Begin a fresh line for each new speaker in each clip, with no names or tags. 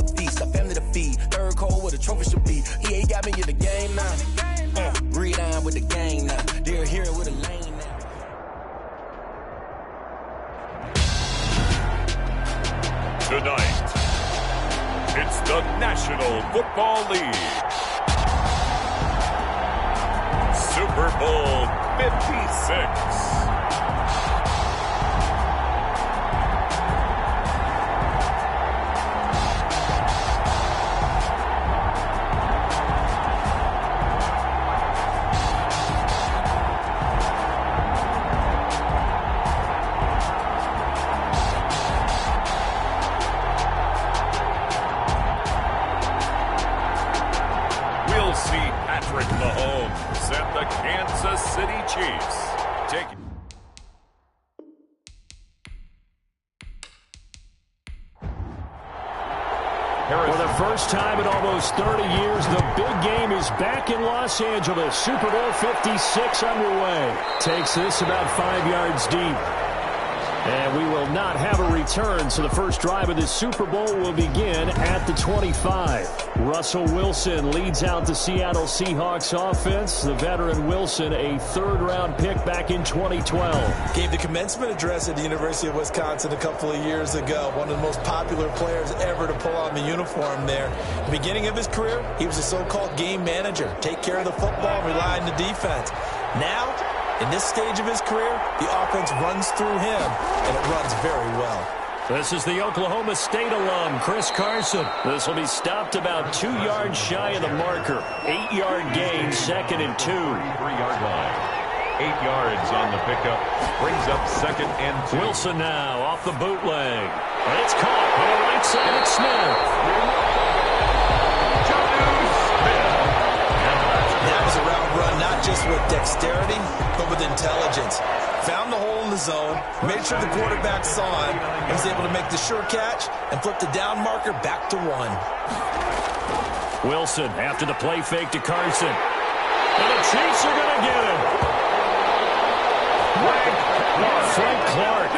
a feast, a family to feed. Third cold with a trophy should be. EA got me in the game now. Read on with the game now. They're here with a lane now.
Tonight, it's the National Football League. Super Bowl 56.
For the first time in almost 30 years, the big game is back in Los Angeles. Super Bowl 56 underway. Takes this about 5 yards deep. And we will not have a return, so the first drive of the Super Bowl will begin at the 25. Russell Wilson leads out the Seattle Seahawks offense. The veteran Wilson, a third-round pick back in 2012.
Gave the commencement address at the University of Wisconsin a couple of years ago. One of the most popular players ever to pull on the uniform there. At the beginning of his career, he was a so-called game manager. Take care of the football and rely on the defense. Now, in this stage of his career, the offense runs through him, and it runs very well.
This is the Oklahoma State alum, Chris Carson. This will be stopped about 2 yards shy of the marker. 8-yard gain, 2nd and 2.
3-yard line. 8 yards on the pickup. Brings up 2nd and 2.
Wilson now off the bootleg. And it's caught on the right side of Smith.
That was a route run, not just with dexterity, but with intelligence. Found the hole in the zone, made sure the quarterback saw him, and was able to make the sure catch and flip the down marker back to 1.
Wilson after the play fake to Carson. And the Chiefs are going to get him. Frank Clark.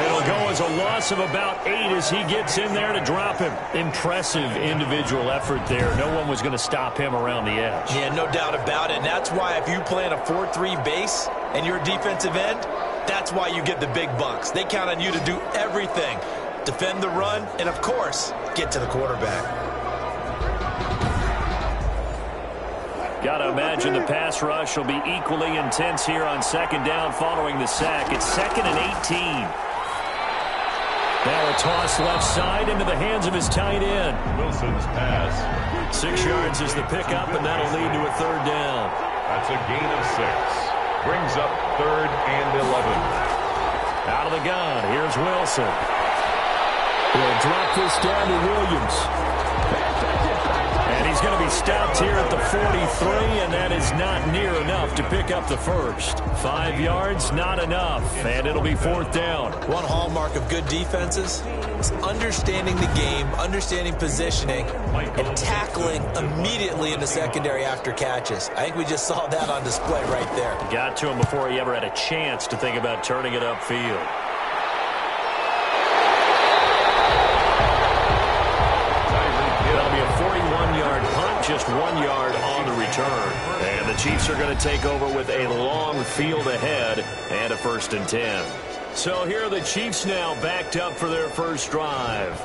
It'll go as a loss of about 8 as he gets in there to drop him. Impressive individual effort there. No one was going to stop him around the edge.
Yeah, no doubt about it. And that's why if you play in a 4-3 base and you're a defensive end, that's why you get the big bucks. They count on you to do everything. Defend the run and, of course, get to the quarterback.
Got to imagine the pass rush will be equally intense here on 2nd down following the sack. It's 2nd and 18. Now a toss left side into the hands of his tight end.
Wilson's pass.
6 yards is the pickup, and that'll lead to a 3rd down.
That's a gain of 6. Brings up 3rd and 11.
Out of the gun, here's Wilson. He'll drop this down to Williams. And he's going to be stopped here at the 43, and that is not near enough to pick up the first. 5 yards, not enough, and it'll be 4th down.
One hallmark of good defenses is understanding the game, understanding positioning, and tackling immediately in the secondary after catches. I think we just saw that on display right there.
Got to him before he ever had a chance to think about turning it upfield. Just 1 yard on the return. And the Chiefs are going to take over with a long field ahead and a 1st and 10. So here are the Chiefs now backed up for their first drive.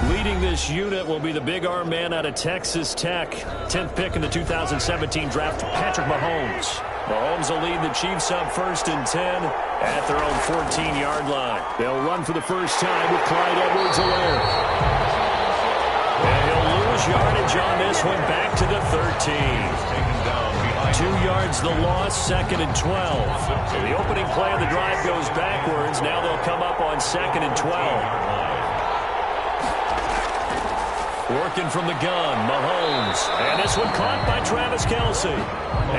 Leading this unit will be the big arm man out of Texas Tech. 10th pick in the 2017 draft, Patrick Mahomes. Mahomes will lead the Chiefs up 1st and 10 at their own 14-yard line. They'll run for the first time with Clyde Edwards-Helaire. And he'll lose yardage on this one back to the 13. 2 yards the loss, 2nd and 12. So the opening play of the drive goes backwards. Now they'll come up on 2nd and 12. Working from the gun, Mahomes. And this one caught by Travis Kelce.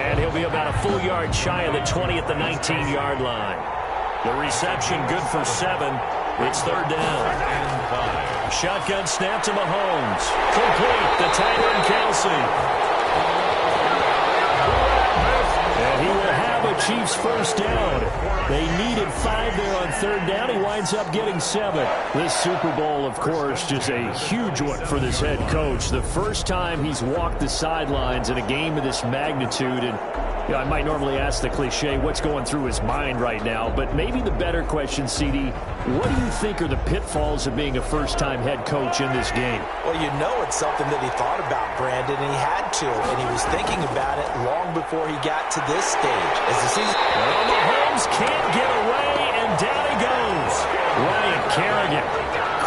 And he'll be about a full yard shy of the 20 at the 19-yard line. The reception good for 7. It's 3rd down. Shotgun snap to Mahomes. Complete. The tight end, Kelce. And he will have a Chiefs first down. They needed 5 there on third down. He winds up getting 7. This Super Bowl, of course, just a huge one for this head coach. The first time he's walked the sidelines in a game of this magnitude. And I might normally ask the cliche, what's going through his mind right now? But maybe the better question, CD, what do you think are the pitfalls of being a first-time head coach in this game?
Well, you know it's something that he thought about, Brandon, and he had to. And he was thinking about it long before he got to this stage. As the season...
Well, Mahomes can't get away, and down he goes. Ryan Kerrigan.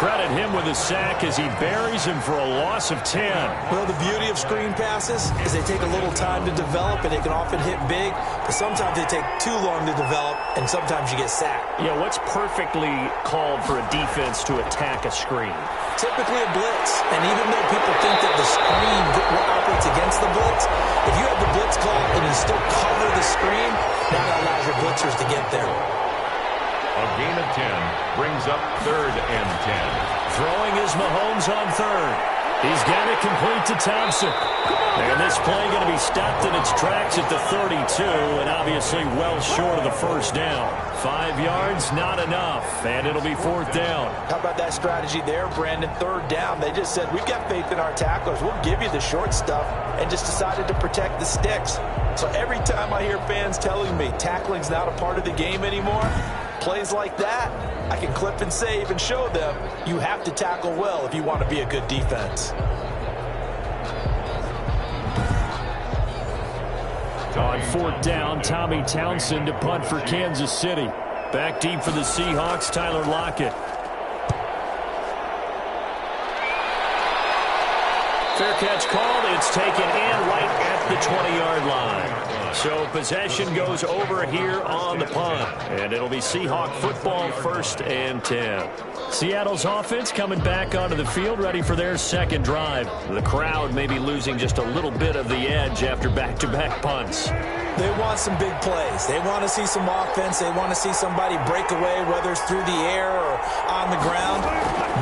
Credit him with a sack as he buries him for a loss of 10.
Well, the beauty of screen passes is they take a little time to develop, and they can often hit big, but sometimes they take too long to develop, and sometimes you get sacked.
Yeah, what's perfectly called for a defense to attack a screen?
Typically a blitz, and even though people think that the screen operates against the blitz, if you have the blitz call and you still cover the screen, that allows your blitzers to get there.
A gain of 10 brings up 3rd and 10.
Throwing is Mahomes on third. He's got it complete to Thompson. And this play going to be stopped in its tracks at the 32, and obviously well short of the first down. 5 yards, not enough, and it'll be 4th down.
How about that strategy there, Brandon? 3rd down. They just said, we've got faith in our tacklers. We'll give you the short stuff, and just decided to protect the sticks. So every time I hear fans telling me tackling's not a part of the game anymore, plays like that, I can clip and save and show them you have to tackle well if you want to be a good defense.
On 4th down, Tommy Townsend to punt for Kansas City. Back deep for the Seahawks, Tyler Lockett. Fair catch called. It's taken in right at the 20-yard line. So possession goes over here on the punt. And it'll be Seahawk football, 1st and 10. Seattle's offense coming back onto the field, ready for their second drive. The crowd may be losing just a little bit of the edge after back-to-back punts.
They want some big plays. They want to see some offense. They want to see somebody break away, whether it's through the air or on the ground.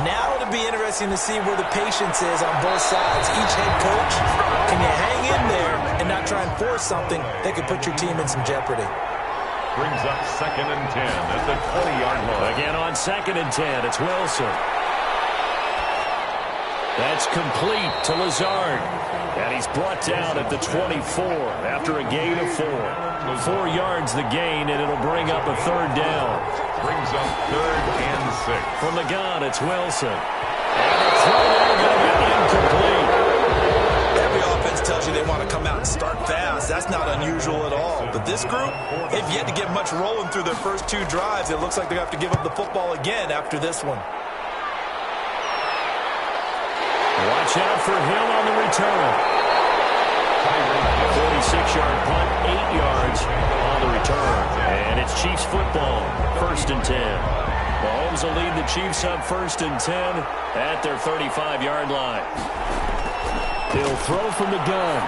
Now it'll be interesting to see where the patience is on both sides. Each head coach, can you hang in there and not try and force something that could put your team in some jeopardy?
Brings up 2nd and 10 at the 20-yard line.
Again on 2nd and 10, it's Wilson. That's complete to Lazard. And he's brought down at the 24 after a gain of 4. 4 yards the gain, and it'll bring up a 3rd down.
Brings up 3rd and 6.
From the gun, it's Wilson. And the throw there going to be incomplete.
Every offense tells you they want to come out and start fast. That's not unusual at all. But this group, they've yet to get much rolling through their first 2 drives. It looks like they're going to have to give up the football again after this one.
Watch out for him on the return. 46-yard punt, 8 yards on the return. And it's Chiefs football, 1st and 10. Mahomes will lead the Chiefs up 1st and 10 at their 35-yard line. He'll throw from the gun.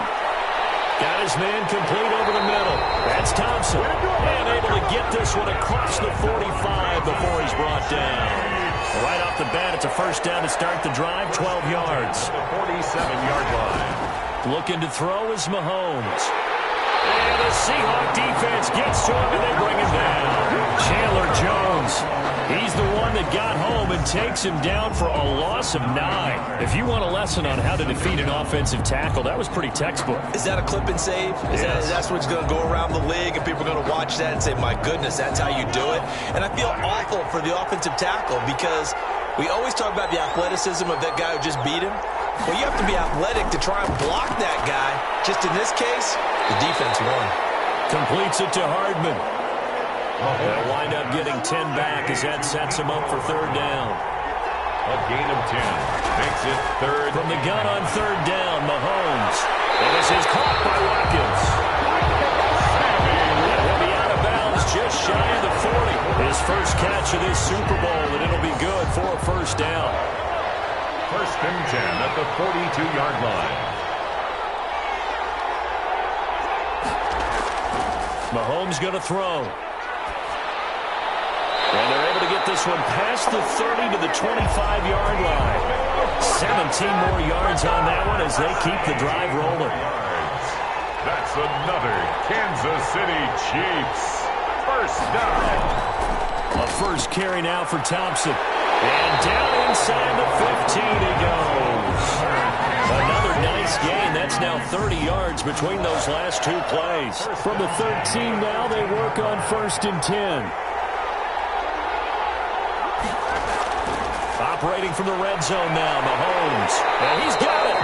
Got his man complete over the middle. That's Thompson. And able to get this one across the 45 before he's brought down. Right off the bat, it's a 1st down to start the drive, 12 yards.
The 47-yard line.
Looking to throw is Mahomes. And the Seahawk defense gets to him, and they bring him down. Chandler Jones. He's the one that got home and takes him down for a loss of 9. If you want a lesson on how to defeat an offensive tackle, that was pretty textbook.
Is that a clip and save? That's what's going to go around the league, and people are going to watch that and say, my goodness, that's how you do it? And I feel awful for the offensive tackle because we always talk about the athleticism of that guy who just beat him. Well, you have to be athletic to try and block that guy. Just in this case, the defense won.
Completes it to Hardman. They'll wind up getting 10 back as that sets him up for 3rd down.
A gain of 10 makes it 3rd.
From the gun on 3rd down, Mahomes. And this is caught by Watkins. He'll be out of bounds just shy of the 40. His first catch of this Super Bowl, and it'll be good for a 1st down.
1st and 10 at the 42-yard line.
Mahomes going to throw. And they're able to get this one past the 30 to the 25-yard line. 17 more yards on that one as they keep the drive rolling.
That's another Kansas City Chiefs first down.
A first carry now for Thompson. And down inside the 15 he goes. Another nice gain. That's now 30 yards between those last two plays. From the 13 now, they work on 1st and 10. Operating from the red zone now, Mahomes. And he's got it.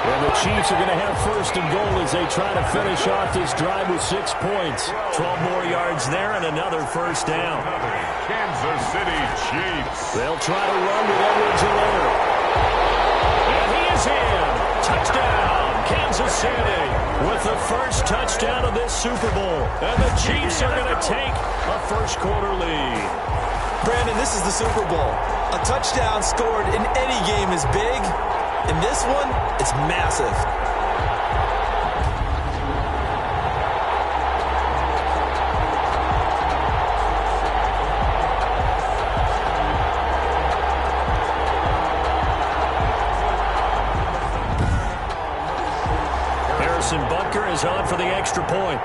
And the Chiefs are going to have 1st and goal as they try to finish off this drive with 6 points. 12 more yards there and another first down.
Kansas City Chiefs.
They'll try to run with Edwards-Helaire. And he is in. Touchdown, Kansas City. With the first touchdown of this Super Bowl. And the Chiefs are going to take a first quarter lead.
Brandon, this is the Super Bowl. A touchdown scored in any game is big. In this one, it's massive.
Harrison Butker is on for the extra point.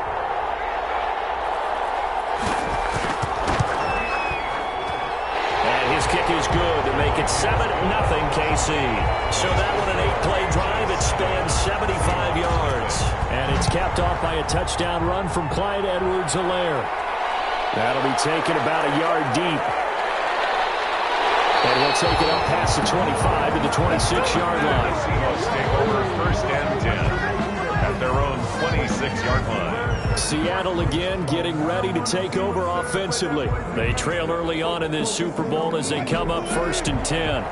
Kick is good to make it 7-0 KC. So that one an 8-play drive. It spans 75 yards. And it's capped off by a touchdown run from Clyde Edwards-Helaire. That'll be taken about a yard deep. And he'll take it up past the 25 to the 26-yard line.
Seahawks take over 1st and 10 at their own 26-yard line.
Seattle again getting ready to take over offensively. They trail early on in this Super Bowl as they come up 1st and 10.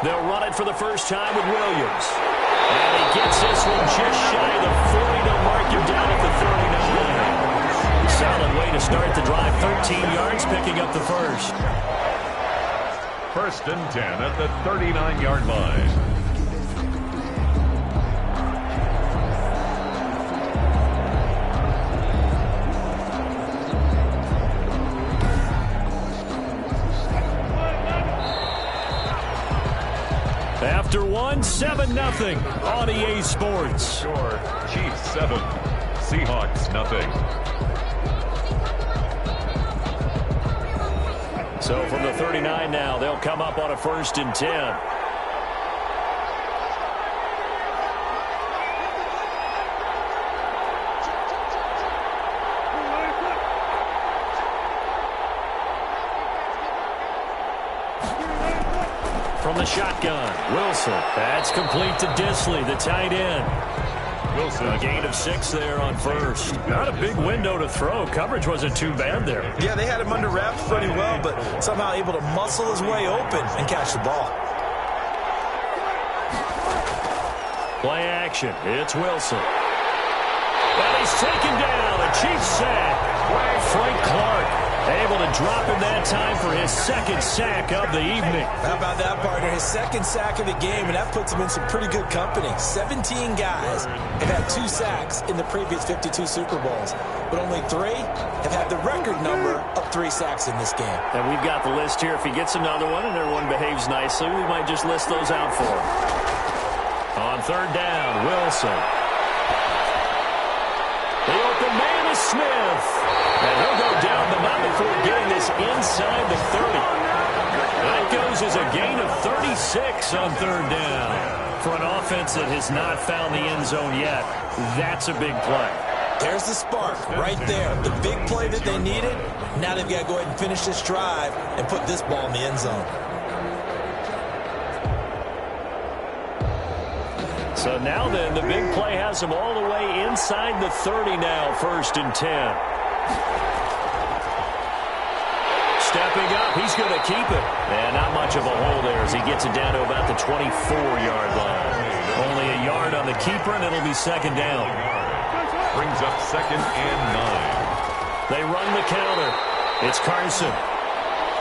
They'll run it for the first time with Williams. And he gets this one just shy of the 40 to mark him down at the 39. Solid way to start the drive. 13 yards, picking up the first.
1st and 10 at the 39-yard line.
After 7-0 on EA Sports.
Score, Chiefs 7, Seahawks nothing.
So from the 39 now, they'll come up on a 1st and 10. From the shotgun, Wilson. That's complete to Disley, the tight end. Wilson, a gain of 6 there on first. Not a big window to throw. Coverage wasn't too bad there.
Yeah, they had him under wraps pretty well, but somehow able to muscle his way open and catch the ball.
Play action. It's Wilson. And he's taken down. A Chiefs sack. Frank Clark able to drop him that time for his 2nd sack of the evening.
How about that, partner? His 2nd sack of the game, and that puts him in some pretty good company. 17 guys have had 2 sacks in the previous 52 Super Bowls, but only 3 have had the record number of 3 sacks in this game.
And we've got the list here. If he gets another one and everyone behaves nicely, we might just list those out for him. On 3rd down, Wilson. The open man is Smith. And he'll go down the mountain before getting this inside the 30. That goes as a gain of 36 on 3rd down. For an offense that has not found the end zone yet, that's a big play.
There's the spark right there. The big play that they needed. Now they've got to go ahead and finish this drive and put this ball in the end zone.
So now then, the big play has them all the way inside the 30 now, 1st and 10. Stepping up, he's going to keep it. And not much of a hole there as he gets it down to about the 24-yard line. Only a yard on the keeper, and it'll be 2nd down.
Brings up 2nd and 9.
They run the counter. It's Carson.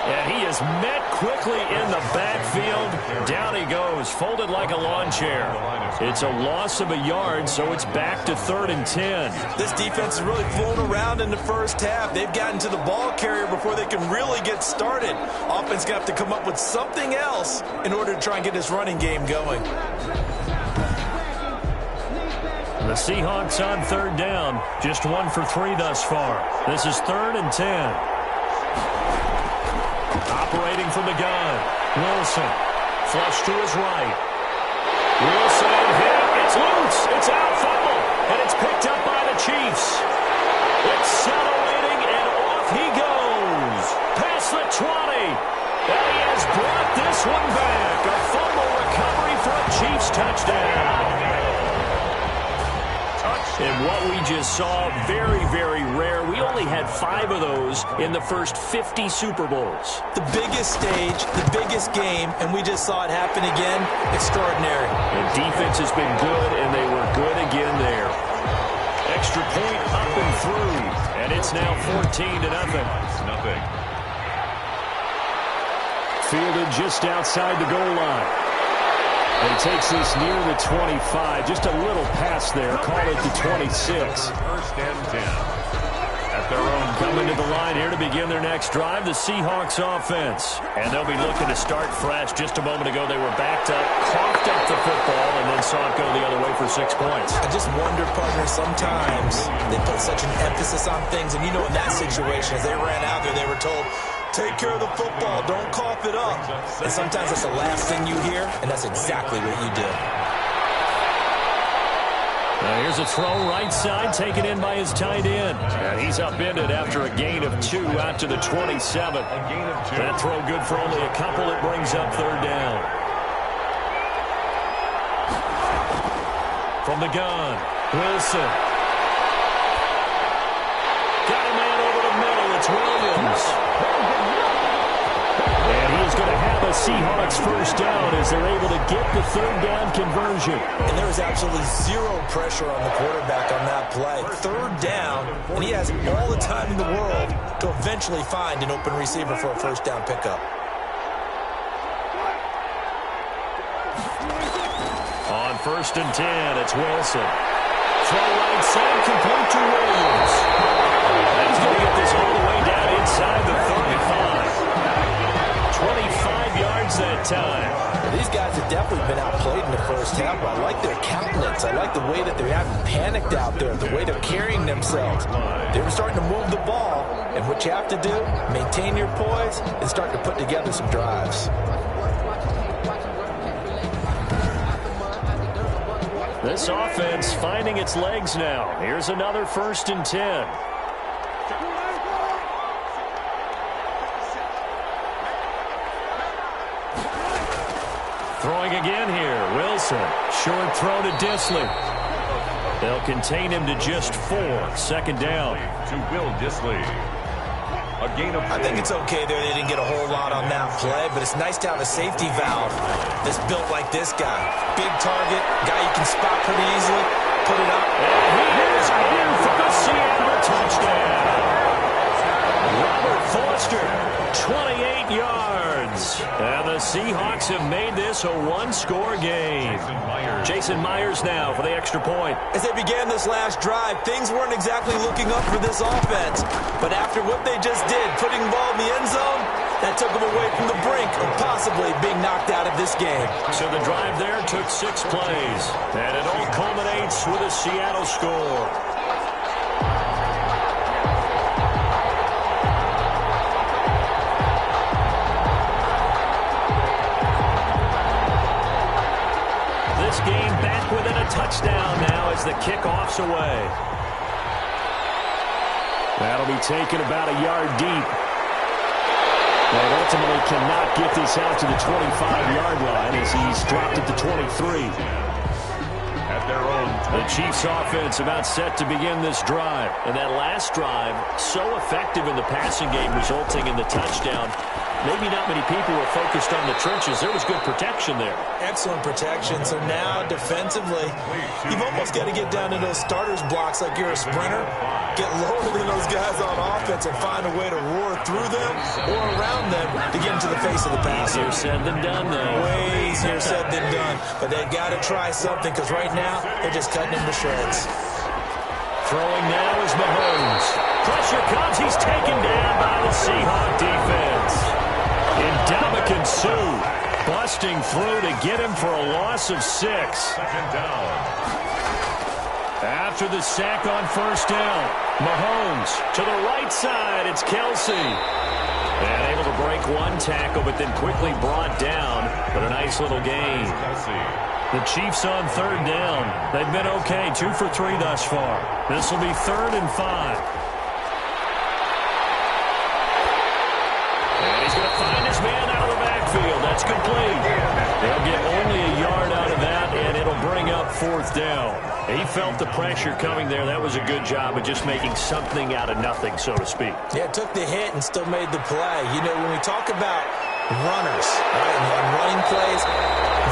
And he is met quickly in the backfield. Down he goes, folded like a lawn chair. It's a loss of a yard, so it's back to 3rd and 10.
This defense has really flown around in the first half. They've gotten to the ball carrier before they can really get started. Offense going to have to come up with something else in order to try and get this running game going.
The Seahawks on 3rd down. Just 1 for 3 thus far. This is 3rd and 10. Operating from the gun. Wilson. Flush to his right. Wilson hit. It's loose. It's out. Fumble. And it's picked up by the Chiefs. Accelerating, and off he goes. Past the 20. And he has brought this one back. A fumble recovery for a Chiefs touchdown. And what we just saw, very, very rare. We only had 5 of those in the first 50 Super Bowls.
The biggest stage, the biggest game, and we just saw it happen again. Extraordinary.
And defense has been good, and they were good again there. Extra point up and through, and it's now 14-0. Fielded just outside the goal line. And takes this near the 25. Just a little pass there. Call it the 26.
1st and 10. At their own.
Coming to the line here to begin their next drive, the Seahawks offense. And they'll be looking to start fresh. Just a moment ago, they were backed up, coughed up the football, and then saw it go the other way for 6 points.
I just wonder, partner, sometimes they put such an emphasis on things. And you know, in that situation, as they ran out there, they were told, take care of the football. Don't cough it up. And sometimes that's the last thing you hear, and that's exactly what you did.
Now here's a throw right side, taken in by his tight end. And he's upended after a gain of 2 out to the 27. That throw good for only a couple. It brings up 3rd down. From the gun, Wilson. Got a man over the middle. It's Williams. And he is going to have a Seahawks 1st down as they're able to get the 3rd down conversion.
And there was absolutely zero pressure on the quarterback on that play. 3rd down, and he has all the time in the world to eventually find an open receiver for a 1st down pickup.
On 1st and 10, it's Wilson. Throw right side, complete to Williams. And he's going to get this all the way down inside the 35. 25 yards that time.
These guys have definitely been outplayed in the first half, but I like their countenance. I like the way that they haven't panicked out there, the way they're carrying themselves. They were starting to move the ball, and what you have to do, maintain your poise and start to put together some drives.
This offense finding its legs now. Here's another 1st and 10. Throwing again here, Wilson. Short throw to Disley. They'll contain him to just 4. 2nd down.
To Will Disley. A gain of 4.
I think it's okay there. They didn't get a whole lot on that play, but it's nice to have a safety valve that's built like this guy. Big target, guy you can spot pretty easily, put it up.
And he is in for the Seattle touchdown. Robert Foster, 28 yards. And the Seahawks have made this a 1-score game. Jason Myers now for the extra point.
As they began this last drive, things weren't exactly looking up for this offense. But after what they just did, putting the ball in the end zone, that took them away from the brink of possibly being knocked out of this game.
So the drive there took 6 plays. And it all culminates with a Seattle score. Game back within a touchdown now as the kickoff's away. That'll be taken about a yard deep. And ultimately cannot get this out to the 25-yard line as he's dropped it to 23.
At their own.
The Chiefs offense about set to begin this drive. And that last drive, so effective in the passing game, resulting in the touchdown. maybe not many people were focused on the trenches. There was good protection there.
Excellent protection. So now, defensively, you've almost got to get down to those starters blocks like you're a sprinter. Get lower than those guys on offense and find a way to roar through them or around them to get into the face of the passer.
Easier said than done, though.
Way easier said than done. But they've got to try something because right now, they're just cutting him to shreds.
Throwing now is Mahomes. Pressure comes. He's taken down by the Seahawk defense. Ndamukong Suh busting through to get him for a loss of 6.
Second down.
After the sack on first down, Mahomes to the right side. It's Kelsey. And able to break one tackle, but then quickly brought down. But a nice little gain. The Chiefs on third down. They've been okay, 2 for 3 thus far. This will be 3rd and 5. And he's going to find his man out of the backfield. That's complete. They'll get only a yard out of that, and it'll bring up 4th down. He felt the pressure coming there. That was a good job of just making something out of nothing, so to speak.
Yeah, took the hit and still made the play. You know, when we talk about runners, right, and running plays,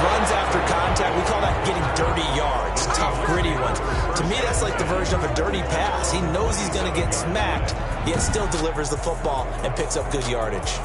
runs after contact, we call that getting dirty yards, tough, gritty ones. To me, that's like the version of a dirty pass. He knows he's going to get smacked, yet still delivers the football and picks up good yardage.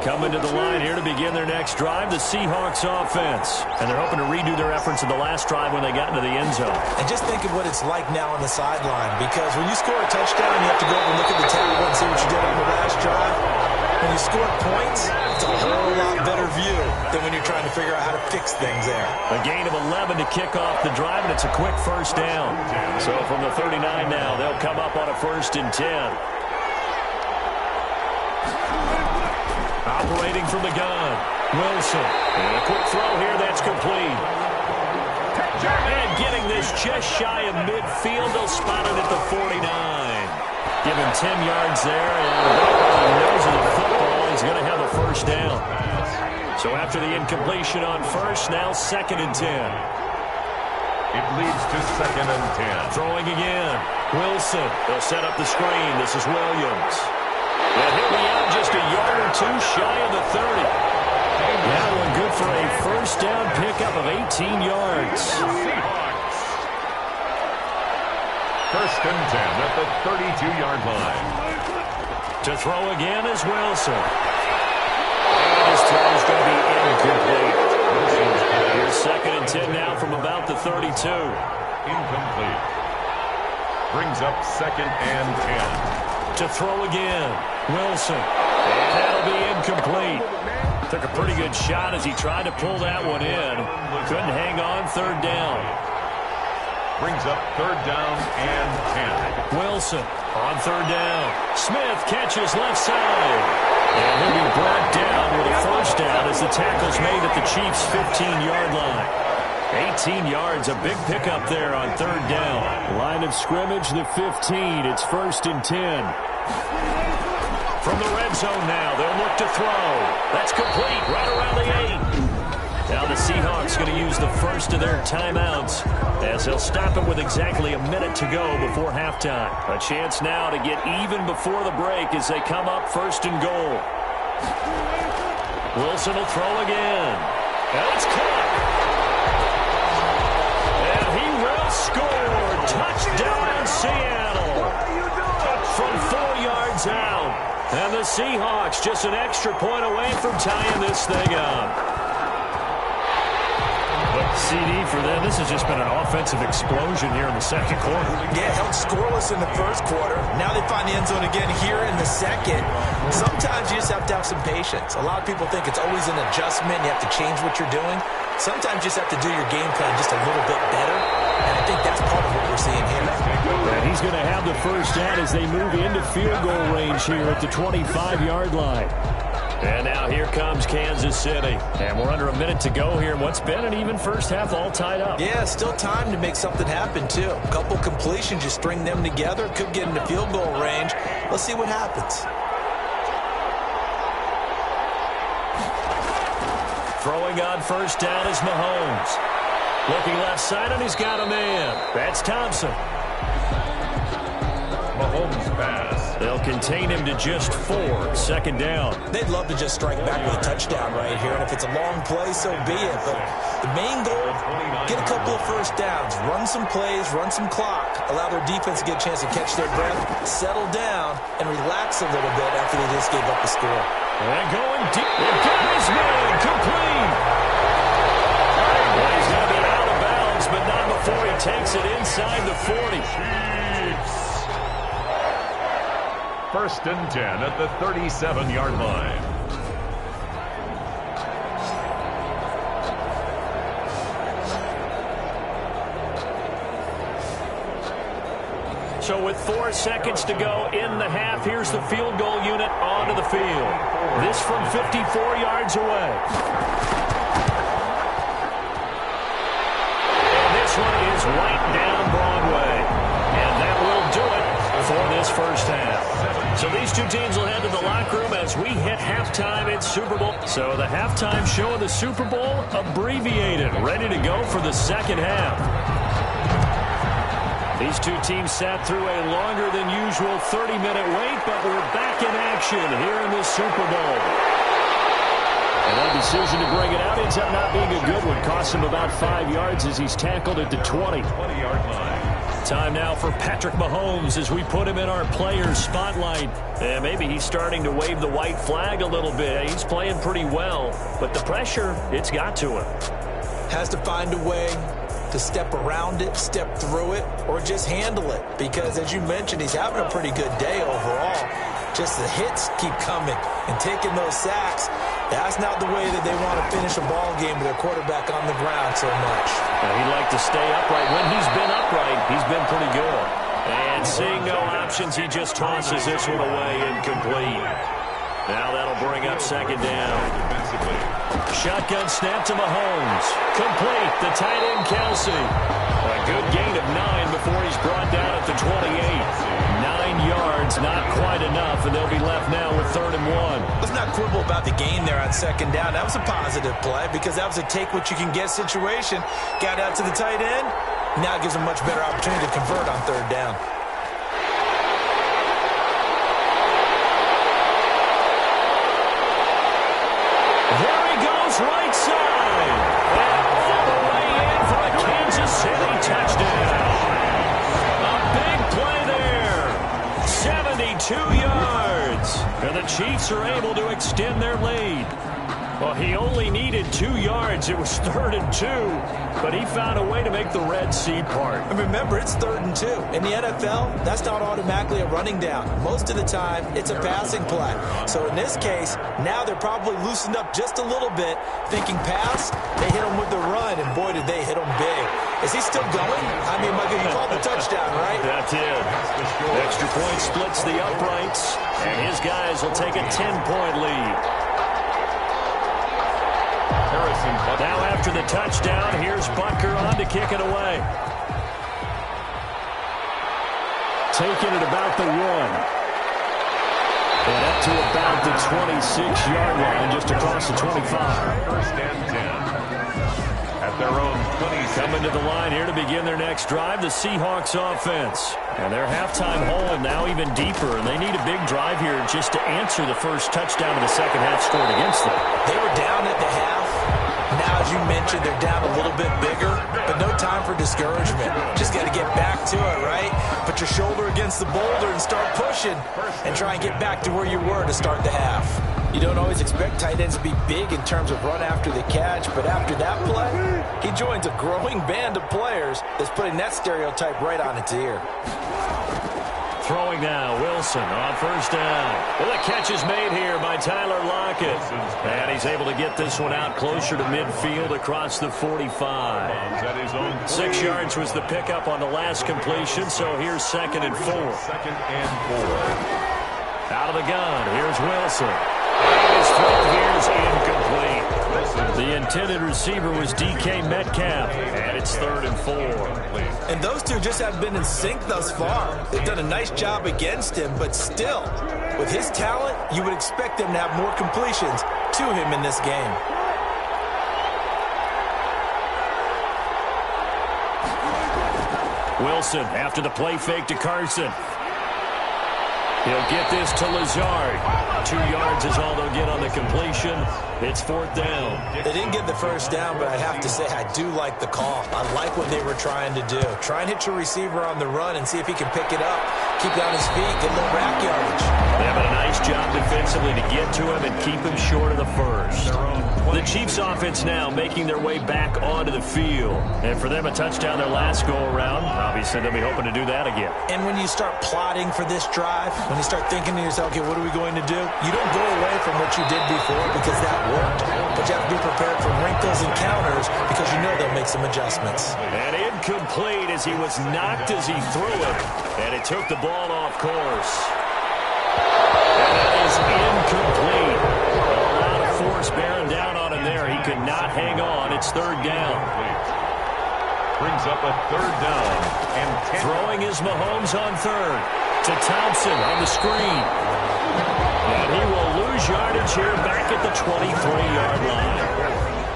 Coming to the line here to begin their next drive, the Seahawks offense. And they're hoping to redo their efforts in the last drive when they got into the end zone.
And just think of what it's like now on the sideline, because when you score a touchdown, you have to go over and look at the tablet and see what you did on the last drive. When you score points, it's a whole lot better view than when you're trying to figure out how to fix things there.
A gain of 11 to kick off the drive, and it's a quick first down. So from the 39 now, they'll come up on a 1st and 10. Operating from the gun, Wilson. And a quick throw here, that's complete. And getting this just shy of midfield, they'll spot it at the 49. Give him 10 yards there, and back on the nose of the football, he's going to have a first down. So after the incompletion on first, now 2nd and 10.
It leads to 2nd and 10.
Throwing again, Wilson. They'll set up the screen. This is Williams. And he'll be out just a yard or 2 shy of the 30. That one good for a first down pickup of 18 yards.
1st and 10 at the 32-yard line.
To throw again is Wilson. And his throw is going to be incomplete. Here's 2nd and 10 now from about the 32.
Incomplete. Brings up 2nd and 10.
To throw again, Wilson. And that'll be incomplete. Took a pretty good shot as he tried to pull that one in. Couldn't hang on, 3rd down.
Brings up 3rd down and 10.
Wilson on 3rd down. Smith catches left side. And he'll be brought down with a first down as the tackle's made at the Chiefs' 15-yard line. 18 yards, a big pickup there on 3rd down. Line of scrimmage, the 15. It's 1st and 10. From the red zone now, they'll look to throw. That's complete, right around the 8. Now the Seahawks going to use the first of their timeouts as they'll stop it with exactly a minute to go before halftime. A chance now to get even before the break as they come up 1st and goal. Wilson will throw again. And it's caught. And he will score. Touchdown, Seattle. From 4 yards out. And the Seahawks just an extra point away from tying this thing up. CD for them. This has just been an offensive explosion here in the 2nd quarter.
Yeah, held scoreless in the 1st quarter. Now they find the end zone again here in the 2nd. Sometimes you just have to have some patience. A lot of people think it's always an adjustment. You have to change what you're doing. Sometimes you just have to do your game plan just a little bit better. And I think that's part of what we're seeing here.
And he's going to have the first down as they move into field goal range here at the 25-yard line. And now here comes Kansas City. And we're under a minute to go here in what's been an even first half, all tied up.
Yeah, still time to make something happen, too. A couple completions, you string them together, could get into field goal range. Let's see what happens.
Throwing on first down is Mahomes. Looking left side, and he's got a man. That's Thompson.
Mahomes pass.
They'll contain him to just 4. Second down.
They'd love to just strike back with a touchdown right here, and if it's a long play, so be it. But the main goal, get a couple of first downs, run some plays, run some clock, allow their defense to get a chance to catch their breath, settle down, and relax a little bit after they just gave up the score.
And going deep. It goes, man, complete. Well, he's going to be out of bounds, but not before he takes it inside the 40.
First and 10 at the 37-yard line.
So with 4 seconds to go in the half, here's the field goal unit onto the field. This from 54 yards away. And this one is right down Broadway. And that will do it for this first half. So these two teams will head to the locker room as we hit halftime in Super Bowl. So the halftime show of the Super Bowl abbreviated, ready to go for the second half. These two teams sat through a longer than usual 30-minute wait, but we're back in action here in the Super Bowl. And that decision to bring it out ends up not being a good one. Cost him about 5 yards as he's tackled at the 20-yard line. Time now for Patrick Mahomes as we put him in our players' spotlight. And maybe he's starting to wave the white flag a little bit. He's playing pretty well, but the pressure, it's got to him.
Has to find a way to step around it, step through it, or just handle it. Because, as you mentioned, he's having a pretty good day overall. Just the hits keep coming and taking those sacks. That's not the way that they want to finish a ball game with their quarterback on the ground so much.
He'd like to stay upright. When he's been upright, he's been pretty good. And seeing no options, he just tosses this one away incomplete. Now that'll bring up second down. Shotgun snap to Mahomes. Complete. The tight end, Kelsey. A good gain of 9 before he's brought down at the 28. 9 yards, not quite enough, and they'll be left now with 3rd and 1.
Let's not quibble about the gain there on second down. That was a positive play because that was a take-what-you-can-get situation. Got out to the tight end. Now it gives him a much better opportunity to convert on 3rd down.
There he goes, right side. And all the way in for a Kansas City touchdown. A big play there. 72 yards. And the Chiefs are able to extend their lead. Well, he only needed 2 yards. It was 3rd and 2, but he found a way to make the Red Sea part.
And remember, it's 3rd and 2. In the NFL, that's not automatically a running down. Most of the time, it's a passing play. So in this case, now they're probably loosened up just a little bit, thinking pass, they hit him with the run, and boy, did they hit him big. Is he still going? I mean, Michael, you called the touchdown, right?
That's it. Extra point splits the uprights, and his guys will take a 10-point lead. Now after the touchdown, here's Butker on to kick it away. Taking it about the 1. And up to about the 26-yard line, just across the 25.
First and 10. At their own 20.
Coming to the line here to begin their next drive, the Seahawks offense. And their halftime hole now even deeper, and they need a big drive here just to answer the first touchdown in the second half scored against them.
They were down at the half. Now, as you mentioned, they're down a little bit bigger, but no time for discouragement. Just got to get back to it, right? Put your shoulder against the boulder and start pushing and try and get back to where you were to start the half. You don't always expect tight ends to be big in terms of run after the catch, but after that play, he joins a growing band of players that's putting that stereotype right on its ear.
Throwing now, Wilson on first down. Well, the catch is made here by Tyler Lockett. And he's able to get this one out closer to midfield across the 45. 6 yards was the pickup on the last completion, so here's 2nd and 4.
Second and 4.
Out of the gun, here's Wilson. His throw here is incomplete. The intended receiver was DK Metcalf, and it's 3rd and 4.
And those two just haven't been in sync thus far. They've done a nice job against him, but still, with his talent, you would expect them to have more completions to him in this game.
Wilson after the play fake to Carson. He'll get this to Lazard. 2 yards is all they'll get on the completion. It's 4th down.
They didn't get the first down, but I have to say I do like the call. I like what they were trying to do. Try and hit your receiver on the run and see if he can pick it up. Keep it on his feet, get a little rack yardage.
They have a nice job defensively to get to him and keep him short of the first. The Chiefs offense now making their way back onto the field. And for them, a touchdown their last go-around. Obviously, they'll be hoping to do that again.
And when you start plotting for this drive, when you start thinking to yourself, okay, what are we going to do? You don't go away from what you did before because that worked. But you have to be prepared for wrinkles and counters because you know they'll make some adjustments.
And incomplete as he was knocked as he threw it. And it took the ball off course. And that is incomplete. A lot of force bearing down on him there. He could not hang on. It's 3rd down.
Brings up a 3rd down. And 10.
Throwing is Mahomes on 3rd. To Thompson on the screen. And he will lose yardage here back at the 23-yard line.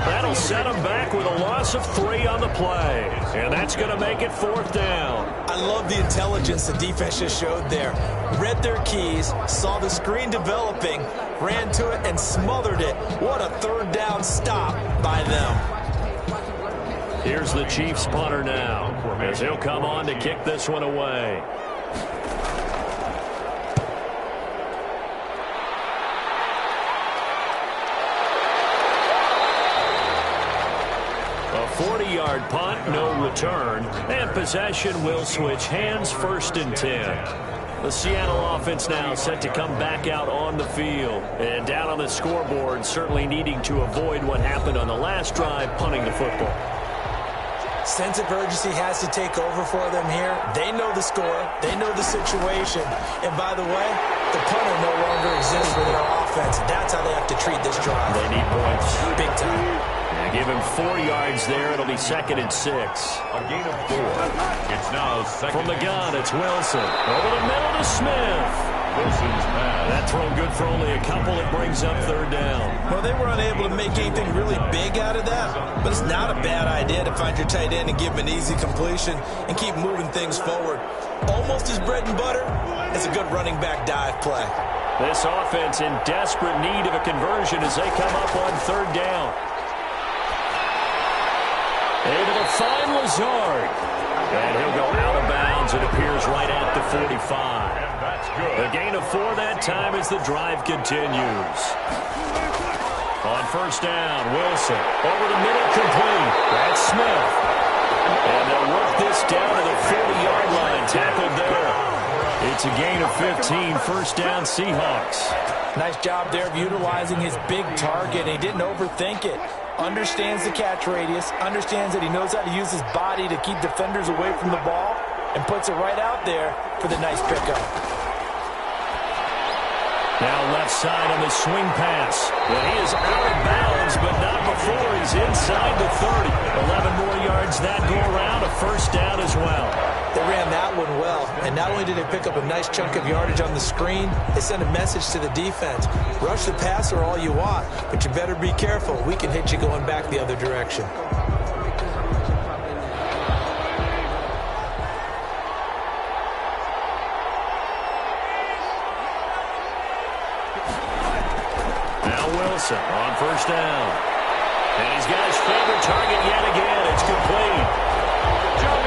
That'll set him back with a loss of 3 on the play. And that's going to make it 4th down.
I love the intelligence the defense just showed there. Read their keys, saw the screen developing, ran to it, and smothered it. What a 3rd down stop by them.
Here's the Chiefs punter now, as he'll come on to kick this one away. A 40-yard punt, no return, and possession will switch hands, 1st and 10. The Seattle offense now set to come back out on the field. And down on the scoreboard, certainly needing to avoid what happened on the last drive, punting the football.
Sense of urgency has to take over for them here. They know the score. They know the situation. And by the way, the punter no longer exists for their offense. That's how they have to treat this drive.
They need points.
Big time.
Give him 4 yards there. It'll be 2nd and 6.
A gain of 4. It's now 2nd.
From the gun, it's Wilson. Over the middle to Smith.
Wilson's pass.
That throw good for only a couple. It brings up 3rd down.
Well, they were unable to make anything really big out of that, but it's not a bad idea to find your tight end and give him an easy completion and keep moving things forward. Almost as bread and butter as a good running back dive play.
This offense in desperate need of a conversion as they come up on 3rd down. Able to find Lazard. And he'll go out of bounds. It appears right at the 45.
That's good.
A gain of 4 that time as the drive continues. On 1st down, Wilson. Over the middle, complete. That's Smith. And they'll work this down to the 40-yard line. Tackled there. It's a gain of 15. 1st down, Seahawks.
Nice job there of utilizing his big target. He didn't overthink it. Understands the catch radius, understands that he knows how to use his body to keep defenders away from the ball, and puts it right out there for the nice pickup.
Now left side on the swing pass. Well, he is out of bounds, but not before he's inside the 30. 11 more yards that go around, a 1st down as well.
They ran that one well, and not only did they pick up a nice chunk of yardage on the screen, they sent a message to the defense. Rush the passer all you want, but you better be careful. We can hit you going back the other direction.
Now Wilson on 1st down. And he's got his favorite target yet again. It's complete.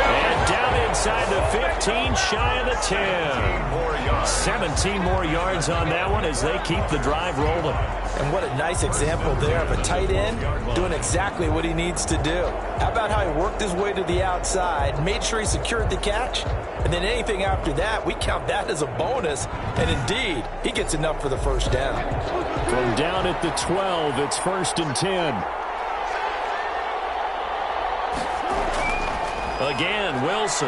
And down inside the 15, shy of the 10. 17 more yards on that one as they keep the drive rolling.
And what a nice example there of a tight end doing exactly what he needs to do. How about how he worked his way to the outside, made sure he secured the catch, and then anything after that, we count that as a bonus. And indeed, he gets enough for the 1st down.
From down at the 12, it's 1st and 10. Again, Wilson.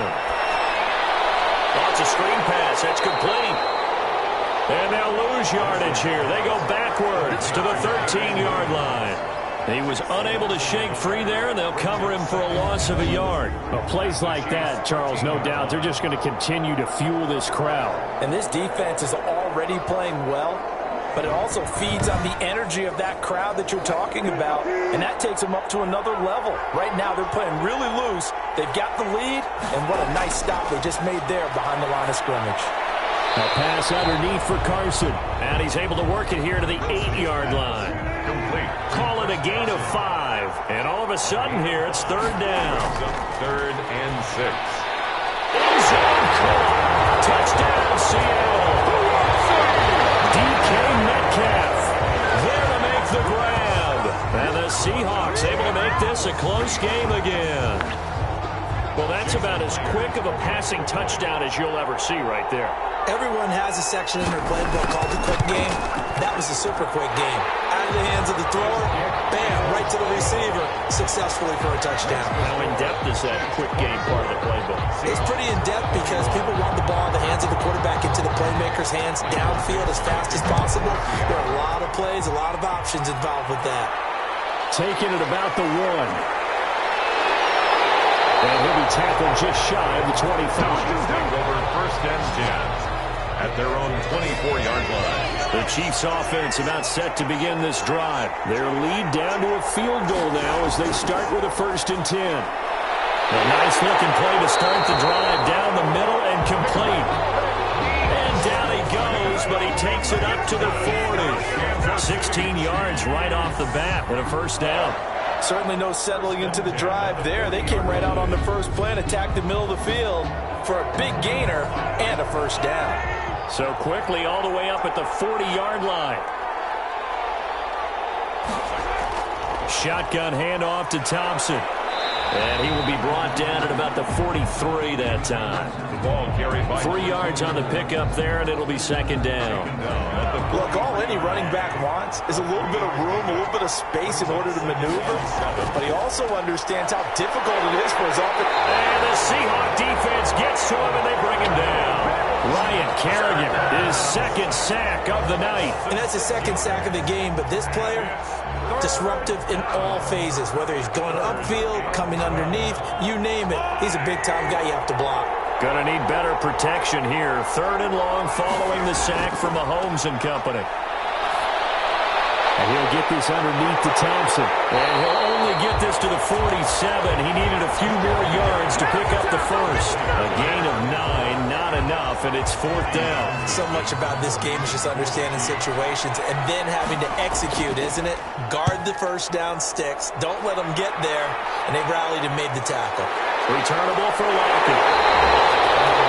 Oh, it's a screen pass. That's complete. And they'll lose yardage here. They go backwards to the 13-yard line. He was unable to shake free there, and they'll cover him for a loss of a yard.
Well, plays like that, Charles, no doubt, they're just going to continue to fuel this crowd.
And this defense is already playing well, but it also feeds on the energy of that crowd that you're talking about, and that takes them up to another level. Right now, they're playing really loose. They've got the lead, and what a nice stop they just made there behind the line of scrimmage.
A pass underneath for Carson.
And he's able to work it here to the 8-yard line.
Complete.
Call it a gain of 5. And all of a sudden here, it's third down.
Third and 6.
End zone caught. Touchdown, Seattle. DK Metcalf there to make the grab. And the Seahawks able to make this a close game again. Well, that's about as quick of a passing touchdown as you'll ever see right there.
Everyone has a section in their playbook called the quick game. That was a super quick game. Out of the hands of the thrower, bam, right to the receiver, successfully for a touchdown.
How in-depth is that quick game part of the playbook?
It's pretty in-depth because people want the ball in the hands of the quarterback into the playmaker's hands downfield as fast as possible. There are a lot of plays, a lot of options involved with that.
Taking it about the 1. And he'll be tackled just shy of the 25.
Over first and 10 at their own 24-yard line.
The Chiefs offense about set to begin this drive. Their lead down to a field goal now as they start with a first and 10. A nice looking play to start the drive down the middle and complete. And down he goes, but he takes it up to the 40. 16 yards right off the bat and a first down.
Certainly no settling into the drive there. They came right out on the first play and attacked the middle of the field for a big gainer and a first down.
So quickly all the way up at the 40-yard line. Shotgun handoff to Thompson. And he will be brought down at about the 43 that time.
The ball carried by
3 yards on the pickup there, and it'll be second down.
Look, all any running back wants is a little bit of room, a little bit of space in order to maneuver. But he also understands how difficult it is for his offense.
And the Seahawk defense gets to him, and they bring him down. Ryan Kerrigan, his second sack of the night.
And that's his second sack of the game, but this player, disruptive in all phases, whether he's going upfield, coming underneath, you name it. He's a big-time guy you have to block.
Gonna need better protection here. Third and long following the sack from Mahomes and company.
And he'll get this underneath to Thompson.
And he'll only get this to the 47. He needed a few more yards to pick up the first. A gain of 9, not enough, and it's fourth down.
So much about this game is just understanding situations and then having to execute, isn't it? Guard the first down sticks. Don't let them get there. And they rallied and made the tackle.
Returnable for Lockett.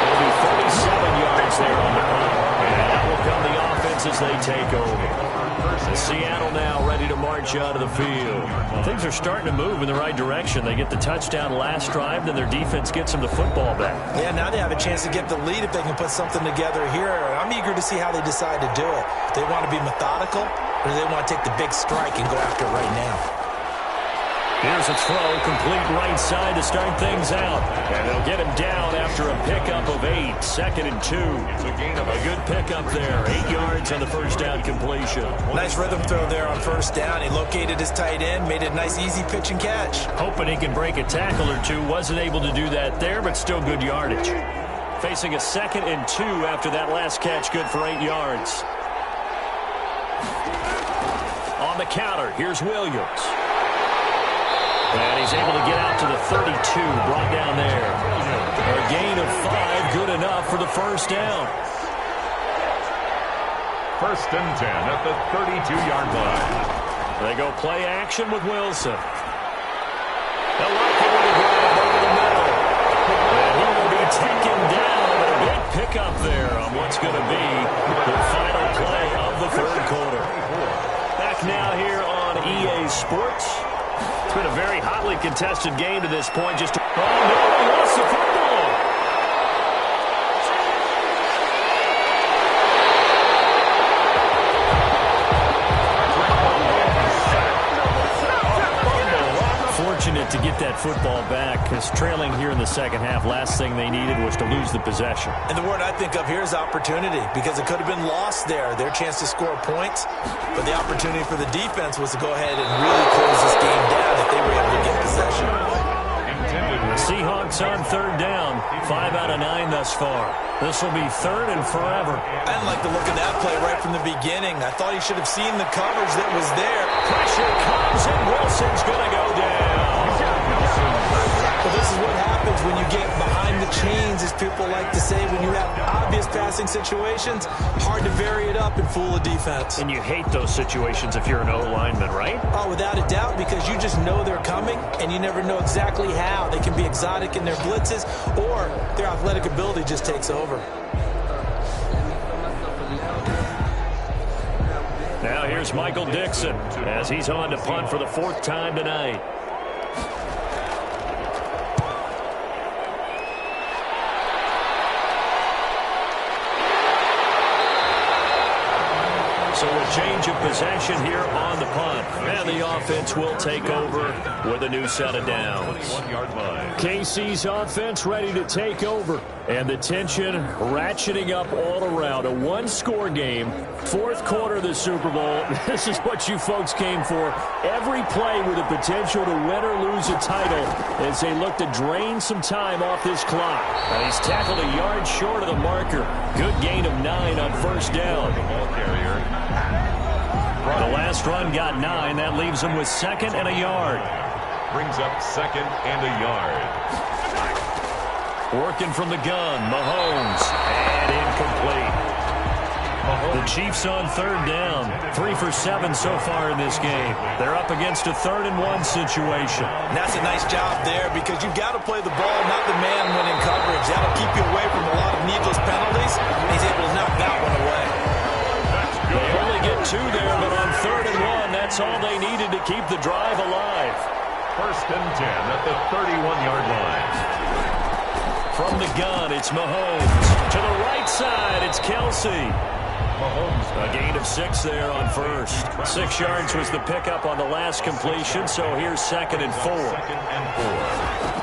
It'll be 37 yards there on the punt. And that will come the offense as they take over. Seattle now ready to march out of the field. Things are starting to move in the right direction. They get the touchdown last drive, then their defense gets them the football back.
Yeah, now they have a chance to get the lead if they can put something together here. I'm eager to see how they decide to do it. Do they want to be methodical, or do they want to take the big strike and go after it right now?
Here's a throw, complete right side to start things out. And they'll get him down after a pickup of 8. Second and 2. A good pickup there. 8 yards on the first down completion.
Nice rhythm throw there on first down. He located his tight end, made it a nice easy pitch and catch.
Hoping he can break a tackle or two. Wasn't able to do that there, but still good yardage. Facing a second and 2 after that last catch, good for 8 yards. On the counter, here's Williams. And he's able to get out to the 32, brought down there. A gain of 5, good enough for the first down.
first and 10 at the 32-yard line.
They go play action with Wilson. They'll lock him with a grab over the middle. And he will be taken down. A big pickup there on what's going to be the final play of the third quarter. Back now here on EA Sports. It's been a very hotly contested game to this point. Oh, no, he lost the football. Fortunate
to get that football back, because trailing here in the second half, last thing they needed was to lose the possession.
And the word I think of here is opportunity, because it could have been lost there, their chance to score points. But the opportunity for the defense was to go ahead and really close this game down if they were able to get possession.
The Seahawks on third down, 5 out of 9 thus far. This will be third and forever.
I didn't like the look of that play right from the beginning. I thought he should have seen the coverage that was there.
Pressure comes, and Wilson's going to go down.
Well, this is what happens when you get behind the chains, as people like to say. When you have obvious passing situations, hard to vary it up and fool a defense.
And you hate those situations if you're an O-lineman, right?
Oh, without a doubt, because you just know they're coming, and you never know exactly how. They can be exotic in their blitzes, or their athletic ability just takes over.
Now here's Michael Dixon as he's on to punt for the 4th time tonight. So a change of possession here on the punt. And the offense will take over with a new set of downs.
1-yard line.
KC's offense ready to take over. And the tension ratcheting up all around. A one-score game. 4th quarter of the Super Bowl. This is what you folks came for. Every play with the potential to win or lose a title as they look to drain some time off this clock. And he's tackled a yard short of the marker. Good gain of 9 on first down.
Ball carrier.
The last run got 9. That leaves him with 2nd and a yard.
Brings up 2nd and a yard.
Working from the gun, Mahomes, and incomplete. The Chiefs on third down. 3 for 7 so far in this game. They're up against a 3rd and 1 situation.
And that's a nice job there, because you've got to play the ball, not the man when in coverage. That'll keep you away from a lot of needless penalties, and he's able to knock that one away.
They only get 2 there, but on 3rd and 1, that's all they needed to keep the drive alive.
1st and 10 at the 31-yard line.
From the gun, it's Mahomes. To the right side, it's Kelsey.
Mahomes.
A gain of 6 there on first. 6 yards was the pickup on the last completion, so here's 2nd and 4.
2nd and 4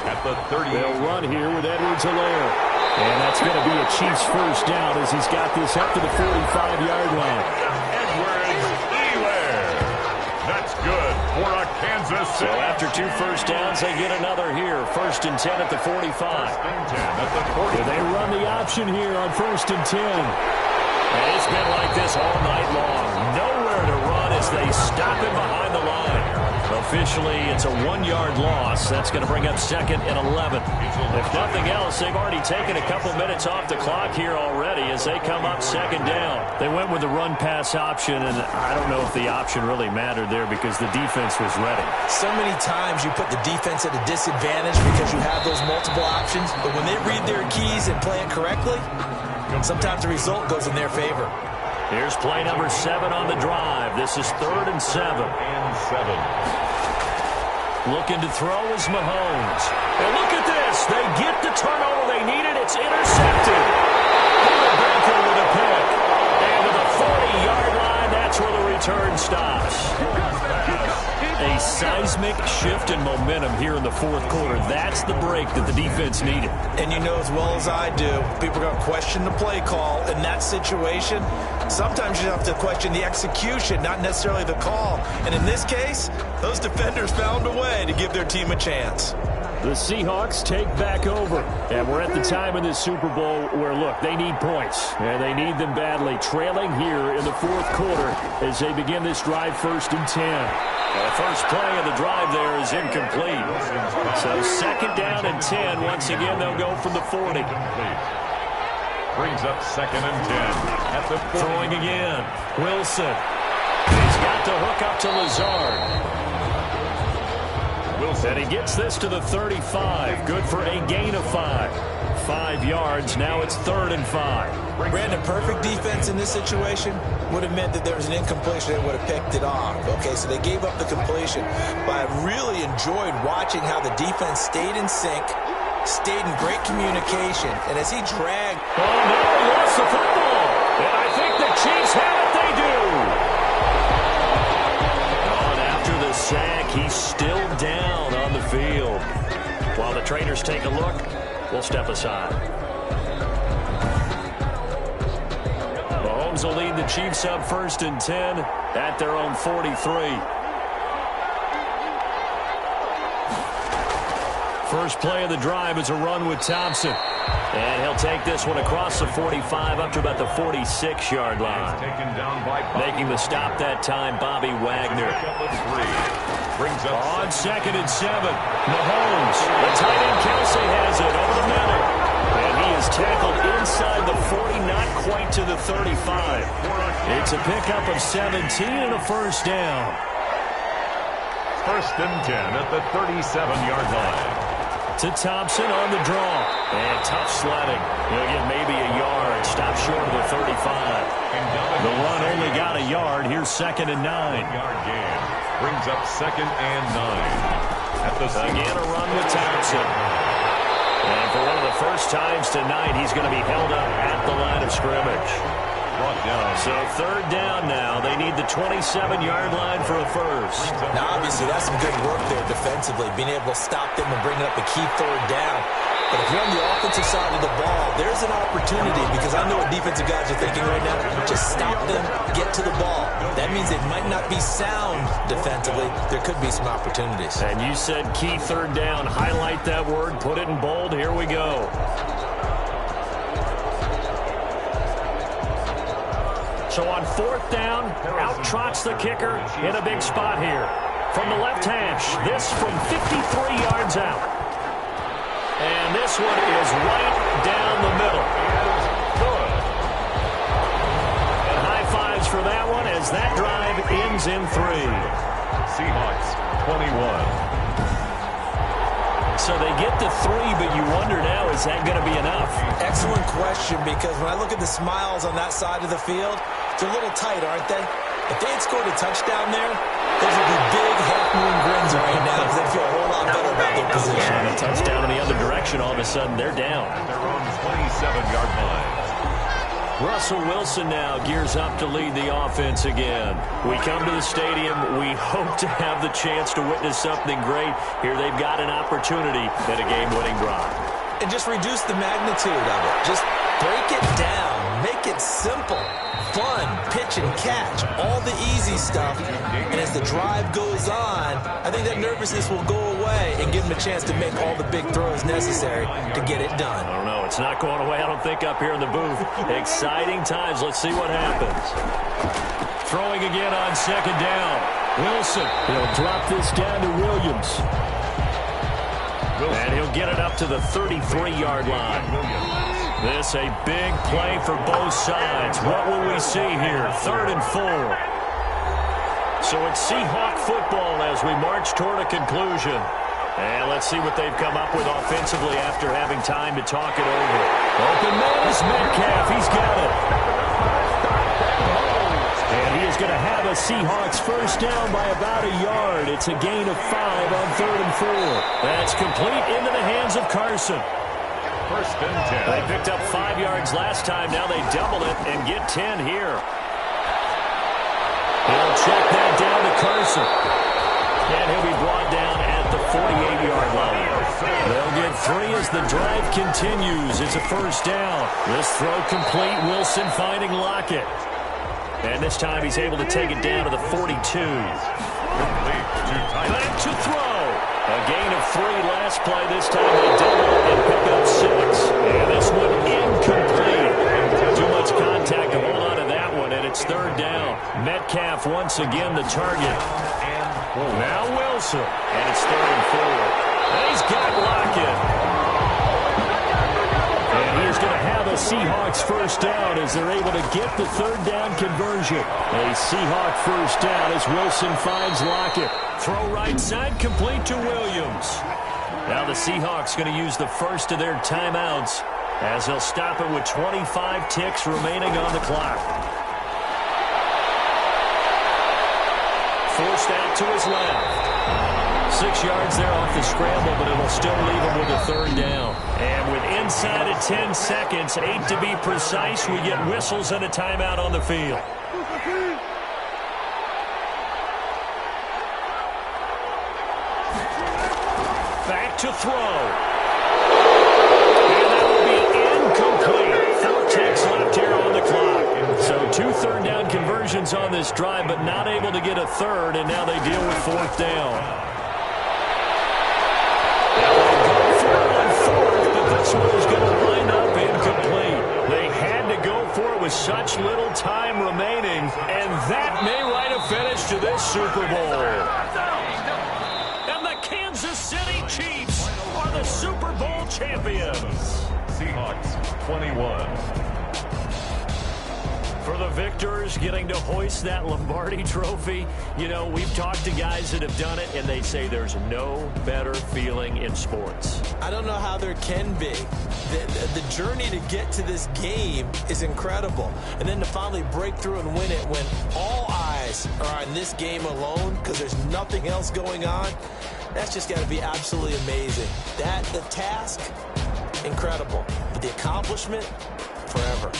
at the 30.
They'll run here with Edwards-Helaire. And that's going to be a Chiefs first down as he's got this up to the 45-yard line.
Edwards-Helaire. That's good for a Kansas City.
So after 2 first downs, they get another here. 1st and 10 at the 45.
1st and 10 at the 40.
They run the option here on 1st and 10. And it's been like this all night long. Nowhere to run as they stop him behind the line. Officially, it's a 1-yard loss. That's going to bring up 2nd and 11. If nothing else, they've already taken a couple minutes off the clock here already as they come up 2nd down. They went with the run-pass option, and I don't know if the option really mattered there because the defense was ready.
So many times you put the defense at a disadvantage because you have those multiple options, but when they read their keys and play it correctly, sometimes the result goes in their favor.
Here's play number 7 on the drive. This is 3rd and 7. Looking to throw is Mahomes. And look at this. They get the turnover they needed. It's intercepted. Baker with a pick. And to the 40-yard line, that's where the return stops. A seismic shift in momentum here in the 4th quarter. That's the break that the defense needed.
And you know as well as I do, people are going to question the play call in that situation. Sometimes you have to question the execution, not necessarily the call. And in this case, those defenders found a way to give their team a chance.
The Seahawks take back over. And we're at the time in this Super Bowl where, look, they need points. And they need them badly. Trailing here in the 4th quarter as they begin this drive 1st and 10. The first play of the drive there is incomplete. So 2nd down and 10. Once again, they'll go from the 40.
Brings up 2nd and 10 at the 40.
Throwing again. Wilson. He's got to hook up to Lazard. And he gets this to the 35. Good for a gain of 5. 5 yards. Now it's 3rd and 5.
Brandon, perfect defense in this situation would have meant that there was an incompletion. They would have picked it off. Okay, so they gave up the completion. But I really enjoyed watching how the defense stayed in sync, stayed in great communication. And as he dragged...
Oh, no, he lost the football. And I think the Chiefs have it. They do. And after the sack, he's still down on the
field. While the trainers take a look, we'll step aside. Mahomes will lead the Chiefs up 1st and 10 at their own 43. First play of the drive is a run with Thompson. And he'll take this one across the 45 up to about the 46-yard line. Making the stop that time, Bobby Wagner. On 2nd and 7, Mahomes. The tight end Kelsey has it over the middle. And he is tackled inside the 40, not quite to the 35. It's a pickup of 17 and a first down.
1st and 10 at the 37-yard line.
To Thompson on the draw. And tough sledding. He'll get maybe a yard. Stop short of the 35. The run only got a yard. Here's 2nd and 9.
Yard gain. Brings up 2nd and 9. At the
Again, a run with Thompson. And for one of the first times tonight, he's going to be held up at the line of scrimmage. So 3rd down now. They need the 27-yard line for a first.
Now, obviously, that's some good work there defensively, being able to stop them and bring up a key 3rd down. But if you're on the offensive side of the ball, there's an opportunity, because I know what defensive guys are thinking right now. Just stop them, get to the ball. That means it might not be sound defensively. There could be some opportunities.
And you said key 3rd down. Highlight that word. Put it in bold. Here we go. So on 4th down, out trots the kicker in a big spot here. From the left hash, this from 53 yards out. And this one is right down the middle. Good. And high fives for that one as that drive ends in 3.
Seahawks, 21.
So they get the 3, but you wonder now, is that going to be enough?
Excellent question, because when I look at the smiles on that side of the field, it's a little tight, aren't they? If they had scored a touchdown there, those would be big half-moon grins right now, because they feel a whole lot better about their position.
And a touchdown in the other direction, all of a sudden they're down.
At their own 27-yard line.
Russell Wilson now gears up to lead the offense again. We come to the stadium. We hope to have the chance to witness something great. Here they've got an opportunity at a game-winning drive.
And just reduce the magnitude of it. Just break it down. Make it simple. Fun. Pitch and catch. All the easy stuff. And as the drive goes on, I think that nervousness will go away and give them a chance to make all the big throws necessary to get it done.
I don't know. It's not going away, I don't think, up here in the booth. Exciting times. Let's see what happens. Throwing again on 2nd down. Wilson. He'll drop this down to Williams. And he'll get it up to the 33-yard line. This a big play for both sides. What will we see here? 3rd and 4. So it's Seahawk football as we march toward a conclusion. And let's see what they've come up with offensively after having time to talk it over. Open man is Metcalf. He's got it. And he is going to have a Seahawks first down by about a yard. It's a gain of 5 on 3rd and 4. That's complete into the hands of Carson.
1st and 10.
They picked up 5 yards last time. Now they double it and get 10 here. He'll check that down to Carson. And he'll be brought down at the 48-yard line. They'll get 3 as the drive continues. It's a first down. This throw complete. Wilson finding Lockett. And this time he's able to take it down to the 42. Back to throw. A gain of 3 last play. This time they double it and pick up 6. And this one incomplete. Too much contact to hold on to that one, and it's 3rd down. Metcalf once again the target. Now Wilson. And it's 3rd and 4. And he's got Lockett. And he's going to have a Seahawks first down as they're able to get the 3rd down conversion. A Seahawk first down as Wilson finds Lockett. Throw right side, complete to Williams. Now the Seahawks going to use the first of their timeouts as they'll stop it with 25 ticks remaining on the clock. Forced out to his left. 6 yards there off the scramble, but it'll still leave him with a 3rd down. And with inside of 10 seconds, 8 to be precise, we get whistles and a timeout on the field. to throw. And that will be incomplete. 4 ticks left here on the clock. So 2 third-down conversions on this drive, but not able to get a third, and now they deal with 4th down. Now they go for it on 4th, but this one is going to wind up incomplete. They had to go for it with such little time remaining, and that may write a finish to this Super Bowl. And the Kansas City Chiefs are the Super Bowl champions.
Seahawks 21.
For the victors, getting to hoist that Lombardi trophy, you know, we've talked to guys that have done it, and they say there's no better feeling in sports.
I don't know how there can be. The journey to get to this game is incredible. And then to finally break through and win it when all eyes are on this game alone because there's nothing else going on, that's just got to be absolutely amazing. The task, incredible. But the accomplishment, forever.